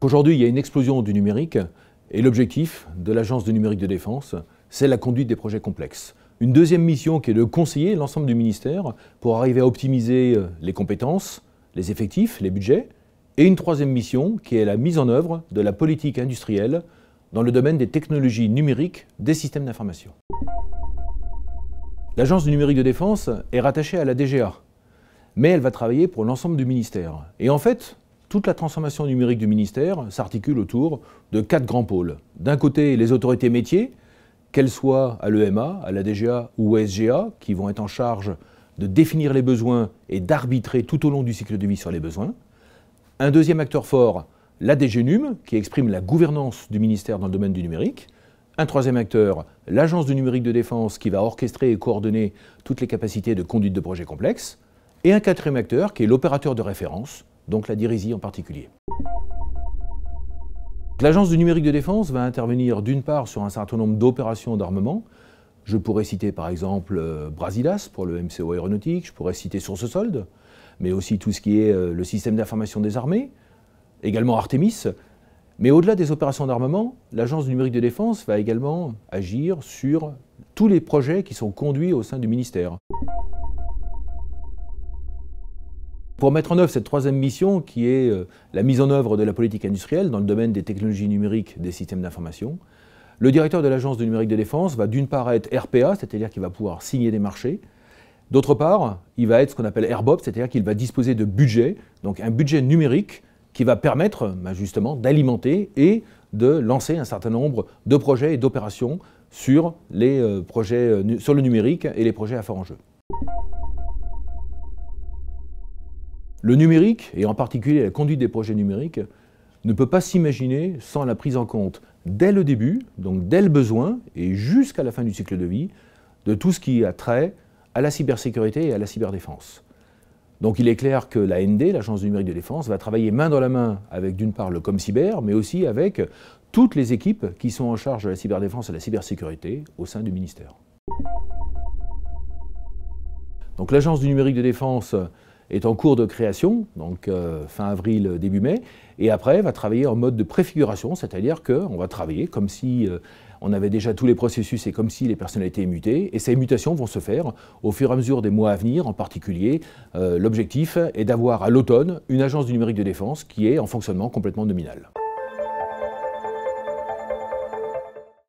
Aujourd'hui, il y a une explosion du numérique et l'objectif de l'Agence du numérique de défense, c'est la conduite des projets complexes. Une deuxième mission qui est de conseiller l'ensemble du ministère pour arriver à optimiser les compétences, les effectifs, les budgets. Et une troisième mission qui est la mise en œuvre de la politique industrielle dans le domaine des technologies numériques des systèmes d'information. L'Agence du numérique de défense est rattachée à la DGA, mais elle va travailler pour l'ensemble du ministère. Et en fait, toute la transformation numérique du ministère s'articule autour de 4 grands pôles. D'un côté, les autorités métiers, qu'elles soient à l'EMA, à la DGA ou au SGA, qui vont être en charge de définir les besoins et d'arbitrer tout au long du cycle de vie sur les besoins. Un deuxième acteur fort, la DGNUM, qui exprime la gouvernance du ministère dans le domaine du numérique. Un troisième acteur, l'Agence du numérique de défense, qui va orchestrer et coordonner toutes les capacités de conduite de projets complexes. Et un quatrième acteur, qui est l'opérateur de référence, donc la DIRISI en particulier. L'Agence du numérique de défense va intervenir d'une part sur un certain nombre d'opérations d'armement. Je pourrais citer par exemple Brasilas pour le MCO aéronautique, je pourrais citer SourceSold, mais aussi tout ce qui est le système d'information des armées, également Artemis. Mais au-delà des opérations d'armement, l'Agence du numérique de défense va également agir sur tous les projets qui sont conduits au sein du ministère. Pour mettre en œuvre cette troisième mission, qui est la mise en œuvre de la politique industrielle dans le domaine des technologies numériques des systèmes d'information, le directeur de l'Agence du numérique de défense va d'une part être RPA, c'est-à-dire qu'il va pouvoir signer des marchés. D'autre part, il va être ce qu'on appelle RBOP, c'est-à-dire qu'il va disposer de budget, donc un budget numérique qui va permettre justement d'alimenter et de lancer un certain nombre de projets et d'opérations sur les projets sur le numérique et les projets à fort enjeu. Le numérique, et en particulier la conduite des projets numériques, ne peut pas s'imaginer sans la prise en compte dès le début, donc dès le besoin et jusqu'à la fin du cycle de vie, de tout ce qui a trait à la cybersécurité et à la cyberdéfense. Donc il est clair que l'AND, l'Agence du numérique de défense, va travailler main dans la main avec d'une part le ComCyber, mais aussi avec toutes les équipes qui sont en charge de la cyberdéfense et de la cybersécurité au sein du ministère. Donc l'Agence du numérique de défense est en cours de création, donc fin avril, début mai, et après va travailler en mode de préfiguration, c'est-à-dire qu'on va travailler comme si on avait déjà tous les processus et comme si les personnalités étaient mutées, et ces mutations vont se faire au fur et à mesure des mois à venir. En particulier, l'objectif est d'avoir à l'automne une agence du numérique de défense qui est en fonctionnement complètement nominal.